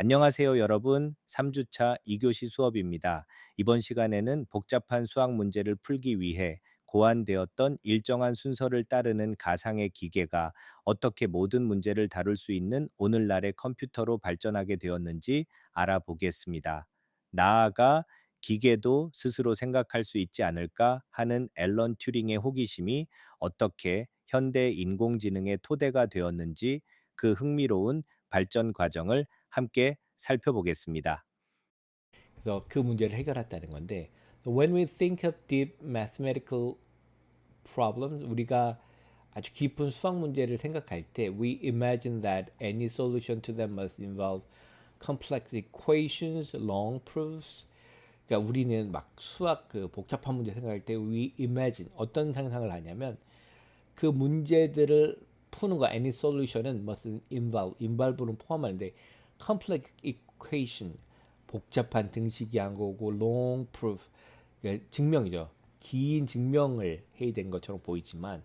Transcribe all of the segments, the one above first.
안녕하세요, 여러분. 3주차 2교시 수업입니다. 이번 시간에는 복잡한 수학 문제를 풀기 위해 고안되었던 일정한 순서를 따르는 가상의 기계가 어떻게 모든 문제를 다룰 수 있는 오늘날의 컴퓨터로 발전하게 되었는지 알아보겠습니다. 나아가 기계도 스스로 생각할 수 있지 않을까 하는 앨런 튜링의 호기심이 어떻게 현대 인공지능의 토대가 되었는지 그 흥미로운 발전 과정을 함께 살펴보겠습니다. 그래서 그 문제를 해결했다는 건데, when we think of deep mathematical problems, 우리가 아주 깊은 수학 문제를 생각할 때 we imagine that any solution to them must involve complex equations, long proofs. 그러니까 우리는 막 수학 그 복잡한 문제 생각할 때 we imagine 어떤 상상을 하냐면 그 문제들을 푸는 거 any solution은 must involve는 포함하는데 complex equation 복잡한 등식이 한 거고 long proof 그러니까 증명이죠. 긴 증명을 해야 되는 것처럼 보이지만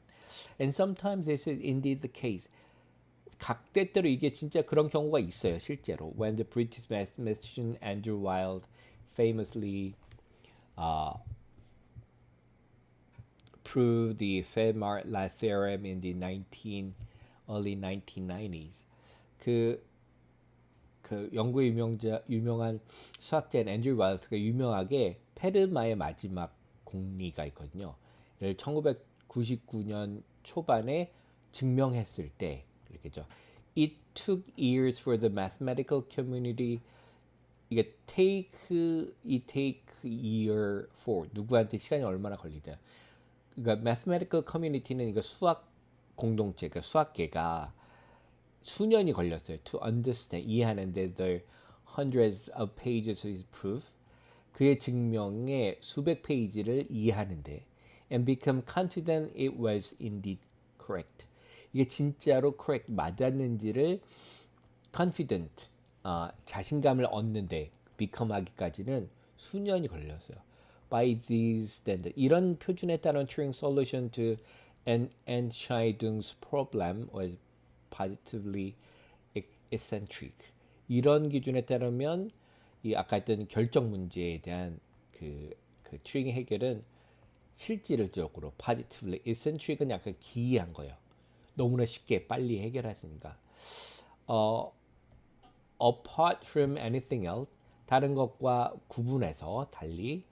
and sometimes this is indeed the case. 각 때때로 이게 진짜 그런 경우가 있어요. 실제로 when the British mathematician Andrew Wild famously uh, proved the Fermat theorem in the early 1990s. 그, 그 영국의 유명한 수학자인 앤드류 와일드가 유명하게 페르마의 마지막 공리가 있거든요. 이를 1999년 초반에 증명했을 때 이렇게죠. It took years for the mathematical community. 이게 take year for 누구한테 시간이 얼마나 걸리다. 그러니까 mathematical community는 이거 수학 공동체, 그러니까 수학계가 수년이 걸렸어요. To understand 이해하는데 the hundreds of pages of his proof 그의 증명의 수백 페이지를 이해하는데 and become confident it was indeed correct. 이게 진짜로 correct 맞았는지를 confident 자신감을 얻는데 become 하기까지는 수년이 걸렸어요. By these standards 이런 표준에 따른 Turing solution to an Entscheidungs problem was positively eccentric. 이런 기준에 따르면 이 아까 했던 결정 문제에 대한 그 튜링 해결은 실질적으로 positively eccentric은 약간 기이한 거예요. 너무나 쉽게 빨리 해결하시니까. Apart from anything else, 다른 것과 구분해서 달리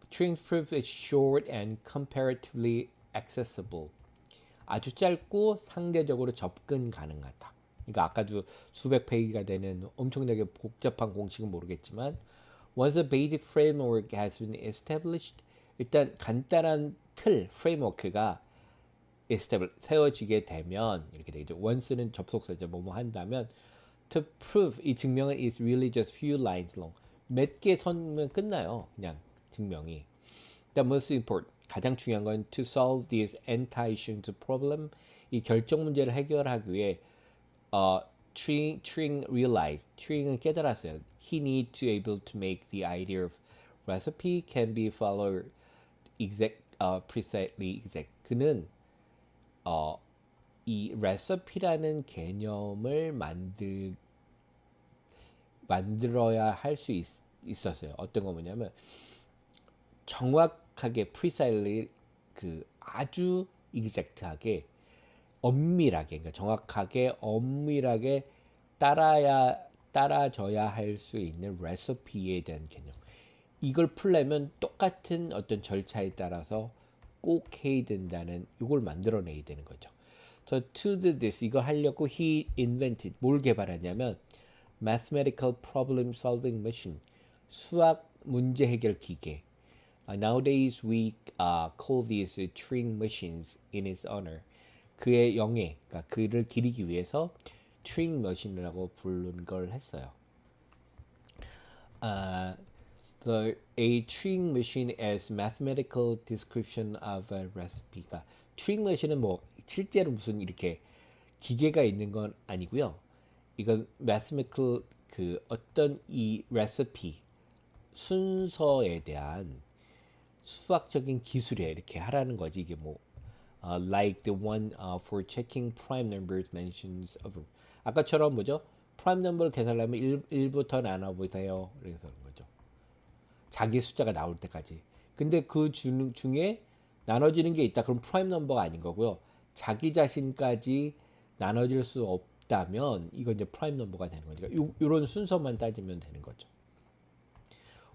Turing proof is short and comparatively accessible. 아주 짧고 상대적으로 접근 가능하다. 그러니까 아까도 수백 페이지가 되는 엄청나게 복잡한 공식은 모르겠지만 once a basic framework has been established 일단 간단한 틀 프레임워크가 세워지게 되면 이렇게 되죠. once는 접속사죠. 뭐뭐 한다면 to prove 이 증명은 is really just few lines long. 몇 개 선면 끝나요. 그냥 증명이. The most important 가장 중요한 건 to solve this anti-Issuance problem 이 결정 문제를 해결하기 위해 Turing realized Turing은 깨달았어요. He need to able to make the idea of recipe can be followed precisely exact. 그는 이 recipe라는 개념을 만들어야 할 수 있었어요. 어떤 거 뭐냐면 정확하게 precisely 그 아주 exact하게 엄밀하게 그러니까 정확하게 엄밀하게 따라줘야 할 수 있는 레시피에 대한 개념. 이걸 풀려면 똑같은 어떤 절차에 따라서 꼭 해야 된다는 이걸 만들어내야 되는 거죠. So to do this 이거 하려고 he invented 뭘 개발하냐면 mathematical problem solving machine 수학 문제 해결 기계. Nowadays we call these Turing machines in his honor. 그의 영예, 그러니까 그를 기리기 위해서 Turing 머신이라고 부른 걸 했어요. A Turing machine as mathematical description of a recipe가 Turing 머신은 뭐 실제로 무슨 이렇게 기계가 있는 건 아니고요. 이건 mathematical 그 어떤 이 recipe 순서에 대한 수학적인 기술이야 이렇게 하라는 거지 이게 뭐 like the one for checking prime numbers mentions of 아까처럼 뭐죠 프라임 넘버를 계산하려면 1부터 나눠보세요. 이렇게 하는 거죠. 자기 숫자가 나올 때까지. 근데 그 중에 나눠지는 게 있다. 그럼 프라임 넘버가 아닌 거고요. 자기 자신까지 나눠질 수 없다면 이건 이제 프라임 넘버가 되는 거니까 이런 순서만 따지면 되는 거죠.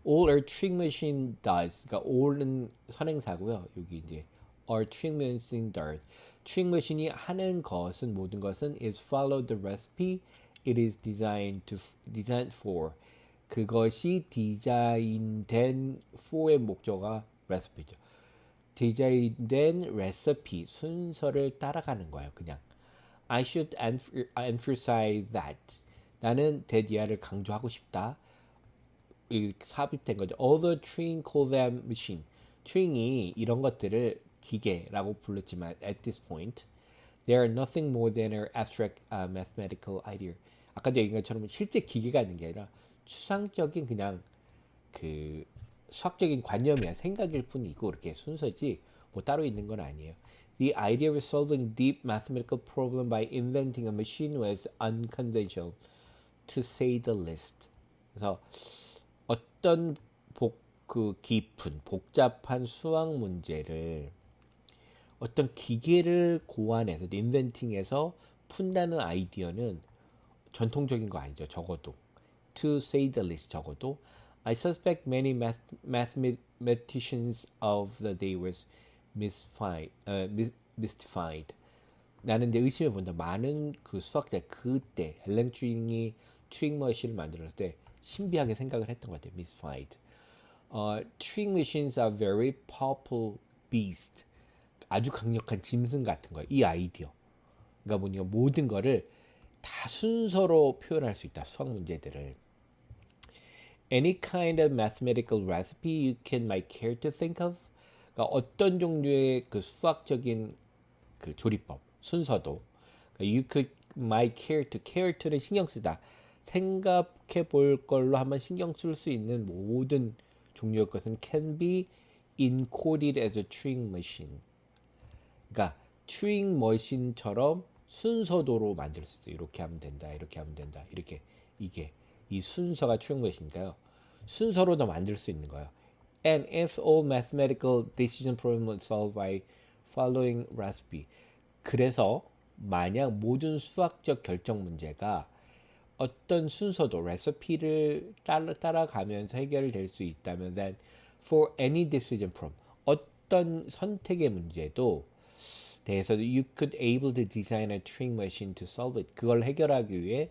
All our Turing machine does. 그러니까 all은 선행사고요. 여기 이제 our Turing machine does. Turing machine이 하는 것은 모든 것은 is follow the recipe it is designed for. 그것이 디자인된 for의 목적어가 recipe죠. 디자인된 레시피 순서를 따라가는 거예요. 그냥 I should emphasize that. 나는 that 이하를 강조하고 싶다. 삽입된 거죠. Although Turing called them machine. Turing이 이런 것들을 기계라고 불렀지만 at this point they are nothing more than an abstract mathematical idea. 아까도 얘기한 것처럼 실제 기계가 있는 게 아니라 추상적인 그냥 그 수학적인 관념이야. 생각일 뿐이고 이렇게 순서지 뭐 따로 있는 건 아니에요. The idea of solving deep mathematical problem by inventing a machine was unconventional, to say the least. 그래서 어떤 깊은 복잡한 수학 문제를 어떤 기계를 고안해서 인벤팅해서 푼다는 아이디어는 전통적인 거 아니죠. 적어도 to say the least. 적어도 I suspect many mathematicians of the day were mystified. 나는 이제 의심해 본다. 많은 그 수학자 그때 앨런 튜링이 튜링 머신을 만들었을 때 신비하게 생각을 했던 것 같아요. mystified. Turing machines are very powerful beast. 아주 강력한 짐승 같은 거예요. 이 아이디어. 그러니까 뭐냐 모든 거를 다 순서로 표현할 수 있다. 수학 문제들을. Any kind of mathematical recipe you can might care to think of. 그러니까 어떤 종류의 그 수학적인 그 조리법, 순서도 그러니까 you could might care to는 신경 쓰다. 생각해 볼 걸로 한번 신경 쓸 수 있는 모든 종류의 것은 can be encoded as a Turing machine. 그러니까 튜링 머신처럼 순서도로 만들 수 있어요. 이렇게 하면 된다. 이렇게 하면 된다. 이렇게 이게 이 순서가 튜링 머신이니까요. 순서로도 만들 수 있는 거예요. And if all mathematical decision problems are solved by following recipe. 그래서 만약 모든 수학적 결정 문제가 어떤 순서도 레시피를 따라가면서 해결될 수 있다면 then for any decision problem 어떤 선택의 문제도 대해서 you could able to design a Turing machine to solve it. 그걸 해결하기 위해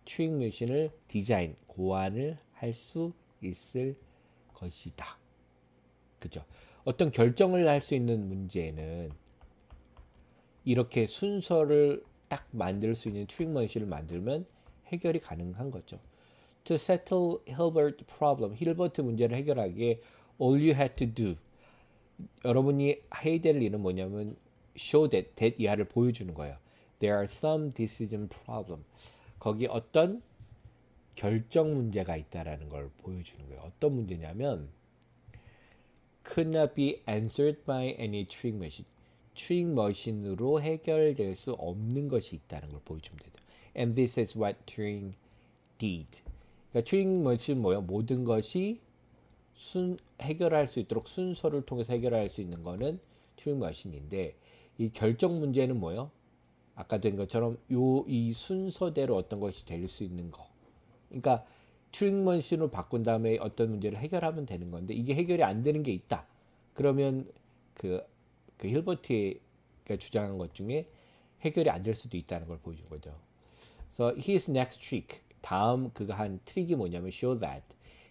튜링 머신을 디자인, 고안을 할 수 있을 것이다. 그죠? 어떤 결정을 할 수 있는 문제는 이렇게 순서를 딱 만들 수 있는 튜링 머신을 만들면 해결이 가능한 거죠. To settle Hilbert problem, 힐버트 문제를 해결하기에 all you had to do. 여러분이 해야 될 일은 뭐냐면 show that 이하를 보여주는 거예요. There are some decision problem. 거기 어떤 결정 문제가 있다라는 걸 보여주는 거예요. 어떤 문제냐면 could not be answered by any Turing machine. 튜링 머신으로 해결될 수 없는 것이 있다는 걸 보여주면 되죠. And this is what Turing did. 그러니까 튜링 머신 뭐예요? 모든 것이 해결할 수 있도록 순서를 통해서 해결할 수 있는 거는 튜링 머신인데 이 결정 문제는 뭐예요? 아까 된 것처럼 이 순서대로 어떤 것이 될 수 있는 거. 그러니까 튜링 머신으로 바꾼 다음에 어떤 문제를 해결하면 되는 건데 이게 해결이 안 되는 게 있다. 그러면 그 힐버트가 주장한 것 중에 해결이 안 될 수도 있다는 걸 보여준 거죠. So his next trick, 다음 그가 한 트릭이 뭐냐면 show that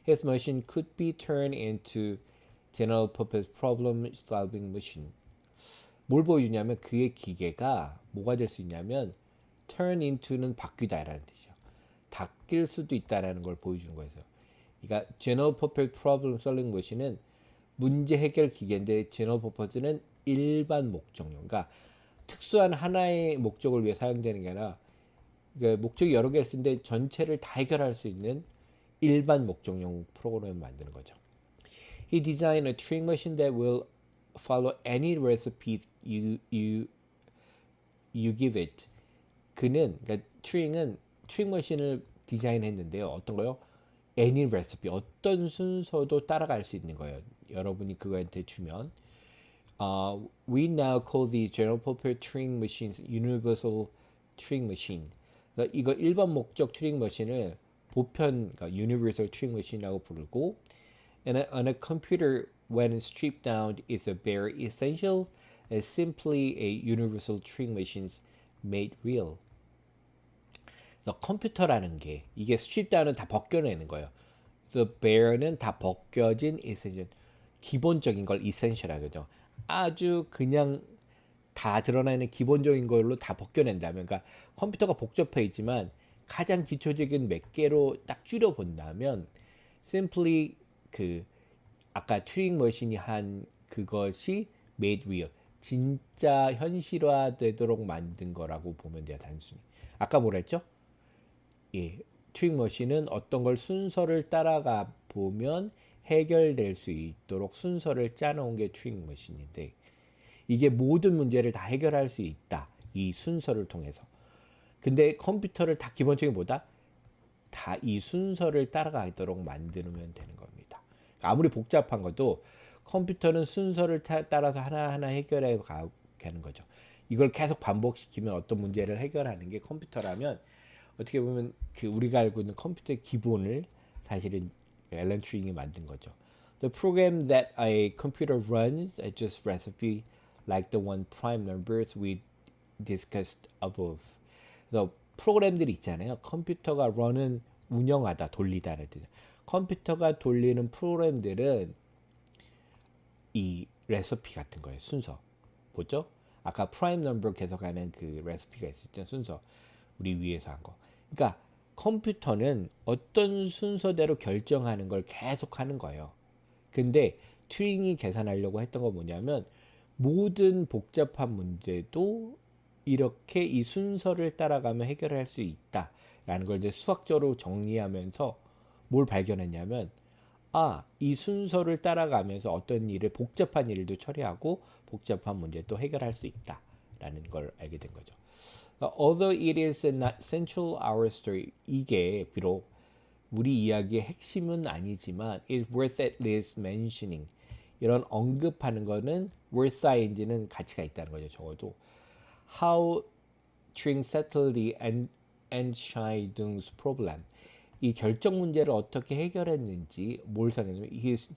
his machine could be turned into general purpose problem solving machine. 뭘 보여주냐면 그의 기계가 뭐가 될 수 있냐면 turn into는 바뀌다라는 뜻이요. 바뀔 수도 있다라는 걸 보여주는 거예요. 그러니까 general purpose problem solving machine은 문제 해결 기계인데 general purpose는 일반 목적용. 그러니까 특수한 하나의 목적을 위해 사용되는 게 아니라 그러니까 목적이 여러 개를 쓰는데 전체를 다 해결할 수 있는 일반 목적용 프로그램을 만드는 거죠. He designed a Turing machine that will follow any recipe you give it. 그는 그러니까 튜링은 튜링 머신을 디자인했는데요. 어떤 거요? Any recipe, 어떤 순서도 따라갈 수 있는 거예요. 여러분이 그거한테 주면 we now call the general purpose Turing machines universal Turing machine. 그러니까 이거 일반 목적 튜링 머신을 보편, 그러니까 universal Turing machine이라고 부르고, and a computer when stripped down is a bare essential as simply a universal Turing machines made real. 그래서 컴퓨터라는 게 이게 strip down은 다 벗겨내는 거예요. 그래서 bare는 다 벗겨진 essential, 기본적인 걸 essential이라고 하죠. 아주 그냥 다 드러나 있는 기본적인 걸로 다 벗겨낸다면, 그러니까 컴퓨터가 복잡해 있지만 가장 기초적인 몇 개로 딱 줄여 본다면 simply 그 아까 튜링 머신이 한 그것이 made real, 진짜 현실화되도록 만든 거라고 보면 돼요. 단순히 아까 뭐라 했죠? 예, 튜링 머신은 어떤 걸 순서를 따라가 보면 해결될 수 있도록 순서를 짜놓은 게 튜링 머신인데, 이게 모든 문제를 다 해결할 수 있다, 이 순서를 통해서. 근데 컴퓨터를 다 기본적인 뭐다? 다 이 순서를 따라가도록 만들면 되는 겁니다. 아무리 복잡한 것도 컴퓨터는 순서를 따라서 하나하나 해결해 가는 거죠. 이걸 계속 반복시키면 어떤 문제를 해결하는 게 컴퓨터라면, 어떻게 보면 그 우리가 알고 있는 컴퓨터의 기본을 사실은 앨런 튜링이 만든 거죠. The program that a computer runs adjusts recipe like the one prime numbers we discussed above. 그래서 프로그램들이 있잖아요. 컴퓨터가 run은 운영하다, 돌리다를 뜻이죠. 컴퓨터가 돌리는 프로그램들은 이 레시피 같은 거예요. 순서. 뭐죠? 아까 프라임 넘버 계속하는 그 레시피가 있었죠. 순서. 우리 위에서 한 거. 그러니까 컴퓨터는 어떤 순서대로 결정하는 걸 계속 하는 거예요. 근데 튜링이 계산하려고 했던 건 뭐냐면, 모든 복잡한 문제도 이렇게 이 순서를 따라가면 해결할 수 있다라는 걸 이제 수학적으로 정리하면서 뭘 발견했냐면, 이 순서를 따라가면서 어떤 일을, 복잡한 일도 처리하고 복잡한 문제도 해결할 수 있다라는 걸 알게 된 거죠. Although it is not central our story, 이게 비록 우리 이야기의 핵심은 아니지만 it's worth at least mentioning. 이런 언급하는 거는 worth인지는 가치가 있다는 거죠. 적어도 how Turing settled the Entscheidungs problem. 이 결정 문제를 어떻게 해결했는지, 뭘 사용했냐면 his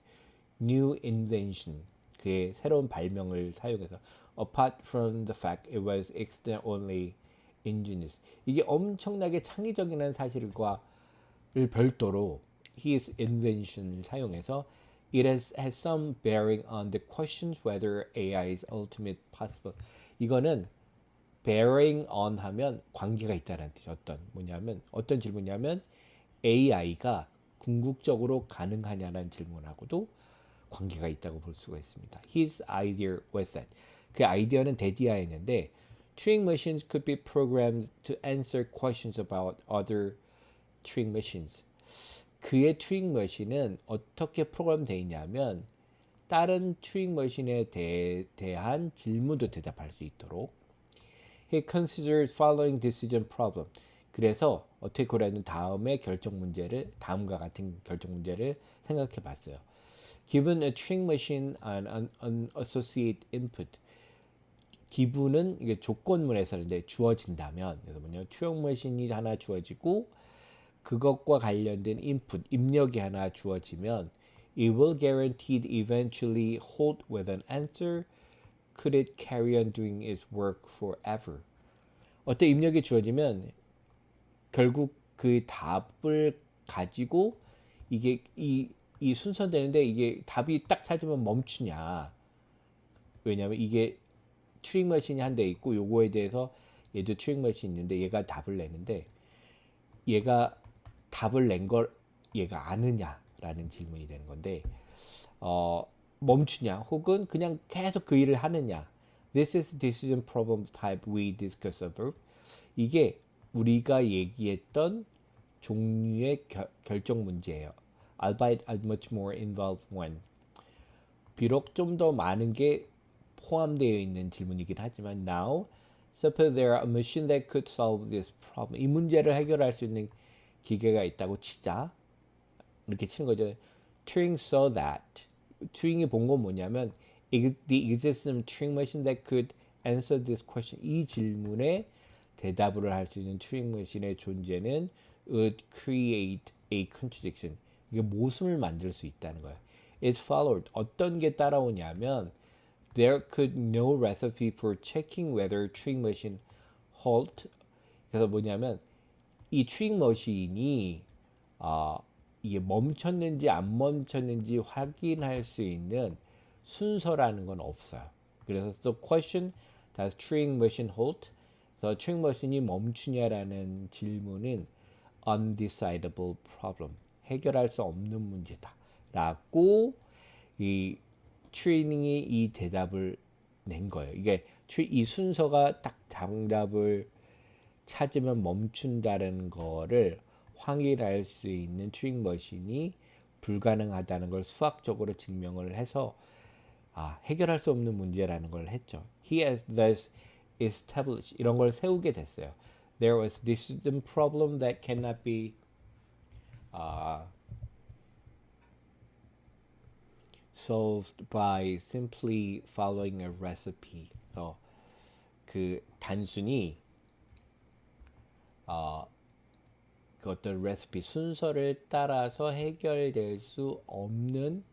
new invention, 그의 새로운 발명을 사용해서, apart from the fact it was extraordinarily ingenious. 이게 엄청나게 창의적이라는 사실과를 별도로 his invention을 사용해서 it has some bearing on the questions whether AI is ultimate possible. 이거는 bearing on 하면 관계가 있다는 뜻이 어떤 질문이냐면 AI가 궁극적으로 가능하냐는 질문하고도 관계가 있다고 볼 수가 있습니다. His idea was that. 그 아이디어는 대디아였는데, Turing machines could be programmed to answer questions about other Turing machines. 그의 튜링 머신은 어떻게 프로그램되어 있냐면, 다른 튜링 머신에 대한 질문도 대답할 수 있도록. He considered following decision problem. 그래서 어떻게 그러냐면 다음과 같은 결정 문제를 생각해 봤어요. Given a Turing machine an associate input. 기분은 이게 조건문에서인데 주어진다면, 그래서 뭐냐면 튜링 머신이 하나 주어지고 그것과 관련된 인풋, 입력이 하나 주어지면 it will guaranteed eventually hold with an answer. Could it carry on doing its work forever? 어떤 입력이 주어지면 결국 그 답을 가지고 이게 이 순서되는데, 이게 답이 딱 찾으면 멈추냐. 왜냐하면 이게 튜링 머신이 한 대 있고, 요거에 대해서 얘도 튜링 머신이 있는데 얘가 답을 내는데, 얘가 답을 낸 걸 얘가 아느냐라는 질문이 되는 건데, 멈추냐 혹은 그냥 계속 그 일을 하느냐. This is decision problem type we discussed above. 이게 우리가 얘기했던 종류의 결정 문제예요. Albeit a much more involved one. 비록 좀 더 많은 게 포함되어 있는 질문이긴 하지만 now Suppose there are a machine that could solve this problem. 이 문제를 해결할 수 있는 기계가 있다고 치자. 이렇게 치는 거죠. Turing saw that. 튜링이 본 건 뭐냐면 the existence of Turing machine that could answer this question. 이 질문에 대답을 할 수 있는 튜링 머신의 존재는 would create a contradiction. 이게 모순을 만들 수 있다는 거예요. It followed. 어떤 게 따라오냐면 there could no recipe for checking whether Turing machine halt. 그래서 뭐냐면 이 튜링 머신이 이게 멈췄는지 안 멈췄는지 확인할 수 있는 순서라는 건 없어요. 그래서 the question does Turing machine halt? 그래서 튜링 머신이 멈추냐라는 질문은 undecidable problem. 해결할 수 없는 문제다. 라고 이 튜링이 이 대답을 낸 거예요. 이게 이 순서가 딱 정답을 찾으면 멈춘다는 거를 확인할 수 있는 튜링 머신이 불가능하다는 걸 수학적으로 증명을 해서 해결할 수 없는 문제라는 걸 했죠. He has thus established 이런 걸 세우게 됐어요. There was this problem that cannot be solved by simply following a recipe. 그 단순히 그 어떤 레시피 순서를 따라서 해결될 수 없는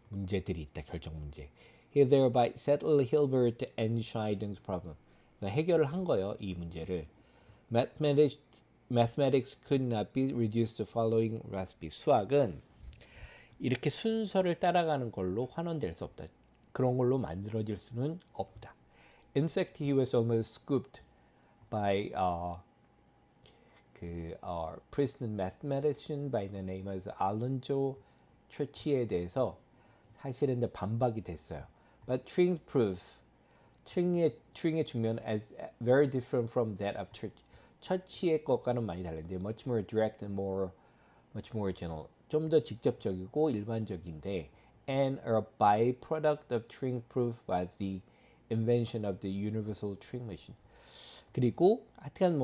문제들이 있다. 결정 문제. He thereby settled Hilbert and Scheidung's problem. 해결을 한 거예요. 이 문제를. Mathematics could not be reduced to following recipe. 수학은 이렇게 순서를 따라가는 걸로 환원될 수 없다. 그런 걸로 만들어질 수는 없다. In fact, he was almost scooped by Princeton mathematician by the name of Alonzo Church에 대해서 사실은 이제 반박이 됐어요. But Turing's proof, Turing의 증명은 as very different from that of Church의 것과는 많이 다른데 much more direct and much more general. 좀 더 직접적이고 일반적인데 and a byproduct of Turing's proof was the invention of the universal Turing machine. 그리고 하여튼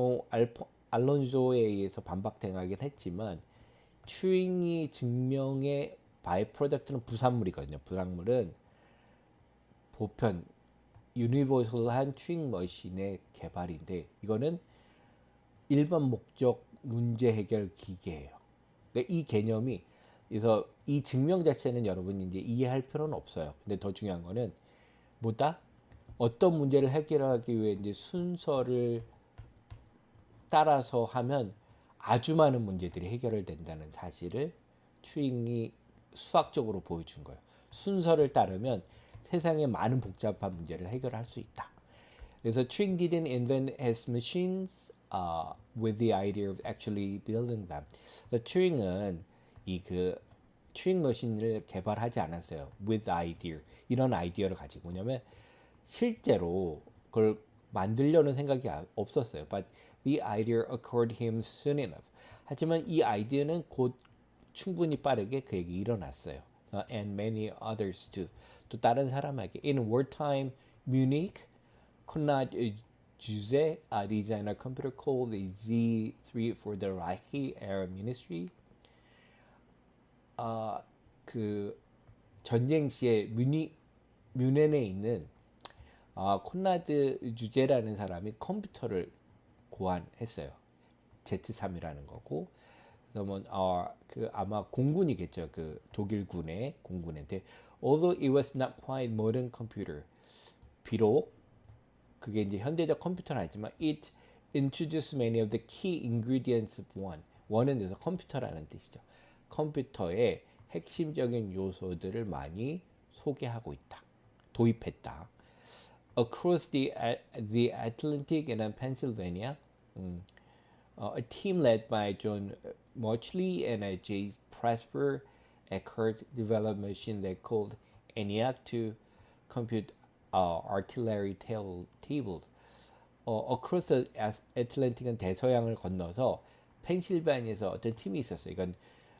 알론소에 의해서 반박당하긴 했지만 튜링이 증명의 바이프로덕트는 부산물이거든요. 부산물은 보편 유니버설한 튜링 머신의 개발인데 이거는 일반 목적 문제 해결 기계예요. 그러니까 이 개념이 그래서 이 증명 자체는 여러분이 이제 이해할 필요는 없어요. 근데 더 중요한 거는 뭐다? 어떤 문제를 해결하기 위해 이제 순서를 따라서 하면 아주 많은 문제들이 해결된다는 사실을 튜링이 수학적으로 보여준 거예요. 순서를 따르면 세상의 많은 복잡한 문제를 해결할 수 있다. 그래서 Turing didn't invent his machines with the idea of actually building them. 그래서 튜링은 튜링 머신을 개발하지 않았어요. with idea. 이런 아이디어를 가지고 뭐냐면 실제로 그걸 만들려는 생각이 없었어요. But the idea occurred him soon enough. 하지만 이 아이디어는 곧 충분히 빠르게 그에게 일어났어요. And many others too. 또 다른 사람에게. In wartime Munich, Konrad Zuse designed a computer called the Z3 for the Reich Air Ministry. 그 전쟁 시에 뮌헨에 있는 콘라드 주제라는 사람이 컴퓨터를 고안했어요. Z3이라는 거고. 그러면 아마 공군이겠죠. 그 독일군의 공군인데 although it was not quite modern computer. 비록 그게 이제 현대적 컴퓨터는 아니지만 it introduced many of the key ingredients of one. one은 그래서 컴퓨터라는 뜻이죠. 컴퓨터의 핵심적인 요소들을 많이 소개하고 있다. 도입했다. Across the Atlantic and Pennsylvania, a team led by John Mauchly and J. Presper Eckert developed a machine they called ENIAC to compute artillery tables. Across the Atlantic은 대서양을 건너서 펜실바니아에서 어떤 팀이 있었어요. 이건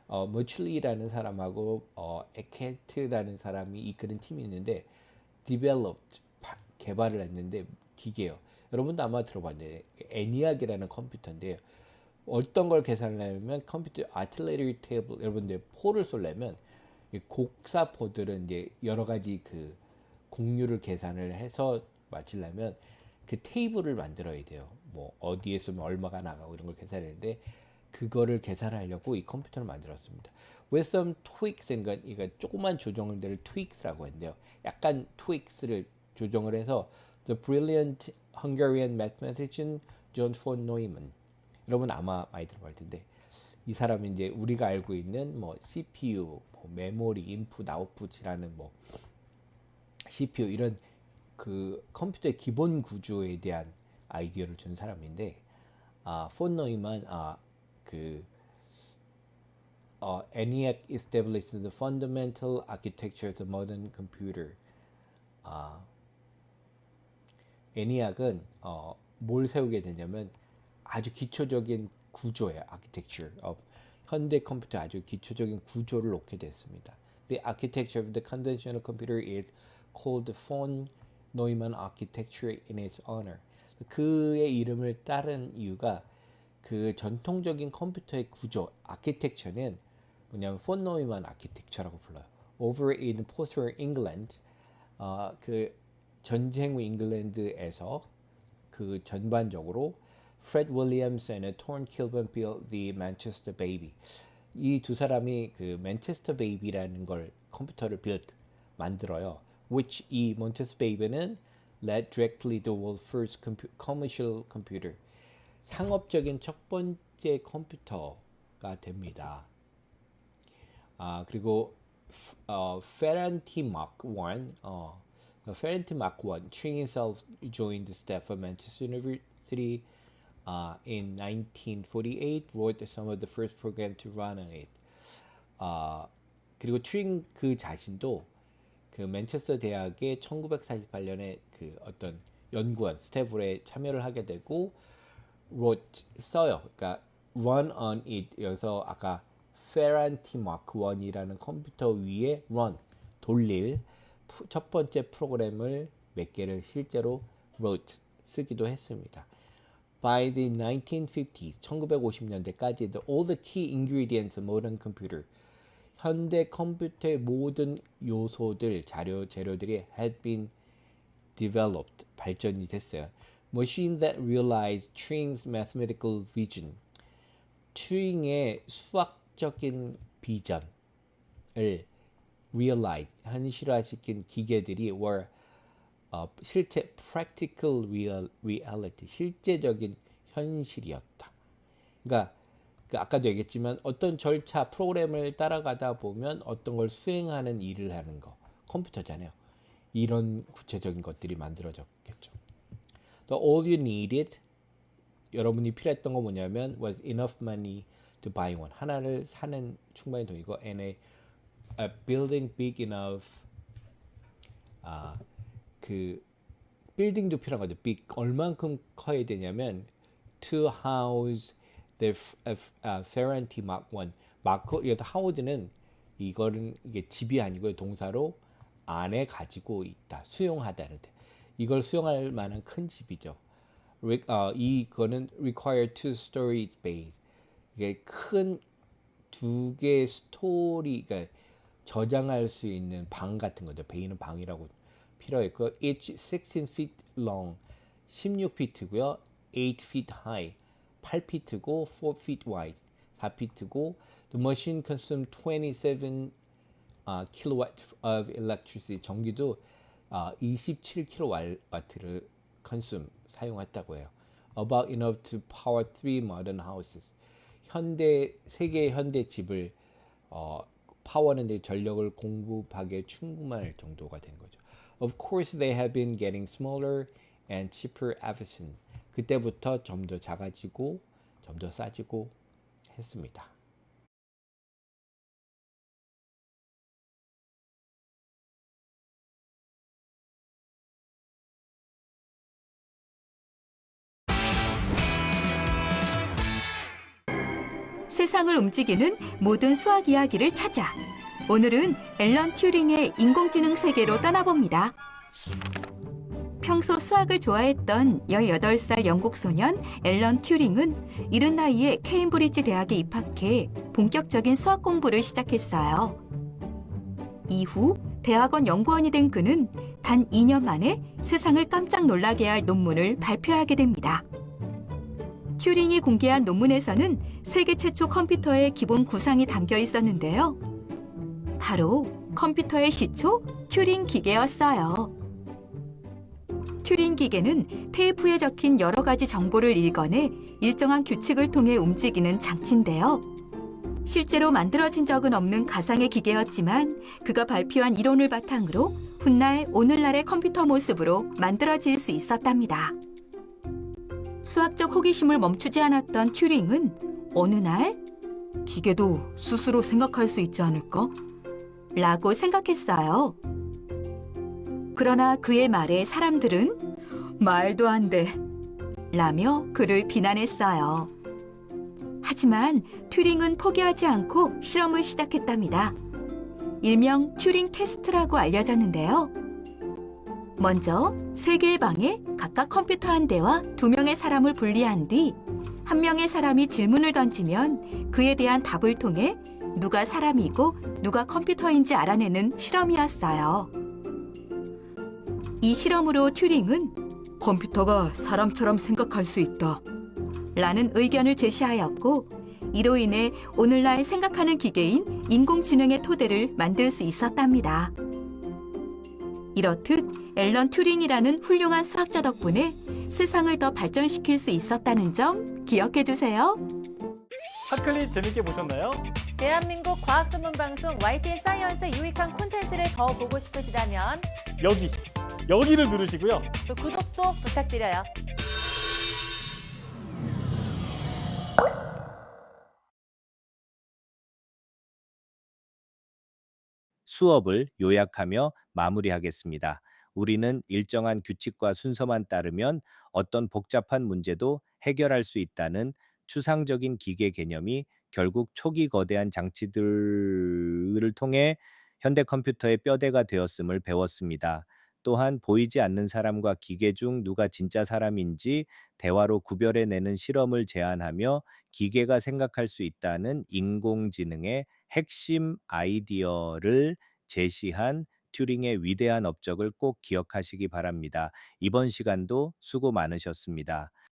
머чл리라는 사람하고 에케트라는 사람이 이끄는 팀이 있는데 developed 개발을 했는데 기계요. 여러분도 아마 들어봤는데 애니악이라는 컴퓨터인데요. 어떤 걸 계산하려면 컴퓨터 아틀레리 테이블 여러분들 포를 쏠려면 이 곡사포들은 이제 여러 가지 그 곡률을 계산을 해서 맞추려면 그 테이블을 만들어야 돼요. 뭐 어디에 쓰면 얼마가 나가고 이런 걸 계산하는데 그거를 계산하려고 이 컴퓨터를 만들었습니다. With some tweaks, 그러니까 이거 조그만 조정들을 tweaks라고 했는데요. 약간 tweaks를 조정을 해서 The brilliant Hungarian mathematician John von Neumann. 여러분 아마 많이 들어볼 텐데 이 사람이 이제 우리가 알고 있는 뭐 CPU, 뭐 메모리, 인풋, 아웃풋이라는 뭐 CPU 이런 그 컴퓨터의 기본 구조에 대한 아이디어를 준 사람인데 폰 노이만 ENIAC established the fundamental architecture of the modern computer. ENIAC은 뭘 세우게 되냐면 아주 기초적인 구조예요. architecture of 현대 컴퓨터 아주 기초적인 구조를 놓게 됐습니다. The architecture of the conventional computer is called von Neumann architecture in its honor. 그의 이름을 따른 이유가 그 전통적인 컴퓨터의 구조, 아키텍처는 뭐냐면 폰 노이만 아키텍처라고 불러요. Over in post-war England, 그 전쟁 후 잉글랜드에서 그 전반적으로 Fred Williams and Thorne Kilburn built the Manchester Baby. 이 두 사람이 그 맨체스터 베이비라는 걸 컴퓨터를 만들어요. Which 이 맨체스터 베이비는 led directly the world's first commercial computer. 상업적인 첫 번째 컴퓨터가 됩니다. 그리고 Ferranti Mark 1, Ferranti Mark 1, Turing himself joined the staff of Manchester University in 1948, wrote some of the first program to run on it. 그리고 튜링 그 자신도 그 맨체스터 대학의 1948년에 그 어떤 연구원 스태프에 참여를 하게 되고 써요. 그러니까 run on it 여기서 아까 Ferranti Mark 1이라는 컴퓨터 위에 돌릴 첫 번째 프로그램을 몇 개를 실제로 쓰기도 했습니다. By the 1950s, 1950년대까지 all the key ingredients of modern computer 현대 컴퓨터의 모든 요소들, 재료들이 had been developed, 발전이 됐어요. Machine that realized Turing's mathematical vision. 튜링의 수학적인 비전을 realize, 현실화시킨 기계들이 were 실제 practical reality, 실제적인 현실이었다. 그러니까 아까도 얘기했지만 어떤 절차, 프로그램을 따라가다 보면 어떤 걸 수행하는 일을 하는 거, 컴퓨터잖아요. 이런 구체적인 것들이 만들어졌겠죠. So all you needed, 여러분이 필요했던 건 뭐냐면 was enough money to buy one. 하나를 사는 충분히 돈이고 and a building big enough. 그 빌딩도 필요한 거죠. big 얼만큼 커야 되냐면 to house the Ferranti Mark 1. 여기서 house는 이게 집이 아니고 동사로 안에 가지고 있다. 수용하다는 데. 이걸 수용할 만한 큰 집이죠. 이거는 require two-story base. 이게 큰 두 개의 스토리가 저장할 수 있는 방 같은 거죠. 베이는 방이라고 필요했고, each 16 feet long, 16피트고요. 8 feet high, 8피트고 4 feet wide, 4피트고 the machine consumed 27 kilowatt of electricity. 전기도 27kW를 사용했다고 해요. About enough to power 3 modern houses. 세계 현대 집을 파워하는데 전력을 공급하기에 충분할 정도가 되는 거죠. Of course, they have been getting smaller and cheaper ever since. 그때부터 좀 더 작아지고 좀 더 싸지고 했습니다. 세상을 움직이는 모든 수학 이야기를 찾아. 오늘은 앨런 튜링의 인공지능 세계로 떠나봅니다. 평소 수학을 좋아했던 18살 영국 소년 앨런 튜링은 이른 나이에 케임브리지 대학에 입학해 본격적인 수학 공부를 시작했어요. 이후 대학원 연구원이 된 그는 단 2년 만에 세상을 깜짝 놀라게 할 논문을 발표하게 됩니다. 튜링이 공개한 논문에서는 세계 최초 컴퓨터의 기본 구상이 담겨 있었는데요. 바로 컴퓨터의 시초 튜링 기계였어요. 튜링 기계는 테이프에 적힌 여러 가지 정보를 읽어내 일정한 규칙을 통해 움직이는 장치인데요. 실제로 만들어진 적은 없는 가상의 기계였지만 그가 발표한 이론을 바탕으로 훗날 오늘날의 컴퓨터 모습으로 만들어질 수 있었답니다. 수학적 호기심을 멈추지 않았던 튜링은 어느 날 기계도 스스로 생각할 수 있지 않을까? 라고 생각했어요. 그러나 그의 말에 사람들은 말도 안 돼 라며 그를 비난했어요. 하지만 튜링은 포기하지 않고 실험을 시작했답니다. 일명 튜링 테스트라고 알려졌는데요. 먼저 3개의 방에 각각 컴퓨터 한 대와 2명의 사람을 분리한 뒤 한 명의 사람이 질문을 던지면 그에 대한 답을 통해 누가 사람이고 누가 컴퓨터인지 알아내는 실험이었어요. 이 실험으로 튜링은 컴퓨터가 사람처럼 생각할 수 있다 라는 의견을 제시하였고 이로 인해 오늘날 생각하는 기계인 인공지능의 토대를 만들 수 있었답니다. 이렇듯 앨런 튜링이라는 훌륭한 수학자 덕분에 세상을 더 발전시킬 수 있었다는 점 기억해 주세요. 핫클립 재밌게 보셨나요? 대한민국 과학 전문 방송 YTN 사이언스의 유익한 콘텐츠를 더 보고 싶으시다면 여기를 누르시고요. 또 구독도 부탁드려요. 수업을 요약하며 마무리하겠습니다. 우리는 일정한 규칙과 순서만 따르면 어떤 복잡한 문제도 해결할 수 있다는 추상적인 기계 개념이 결국 초기 거대한 장치들을 통해 현대 컴퓨터의 뼈대가 되었음을 배웠습니다. 또한 보이지 않는 사람과 기계 중 누가 진짜 사람인지 대화로 구별해내는 실험을 제안하며 기계가 생각할 수 있다는 인공지능의 핵심 아이디어를 제시한 튜링의 위대한 업적을 꼭 기억하시기 바랍니다. 이번 시간도 수고 많으셨습니다.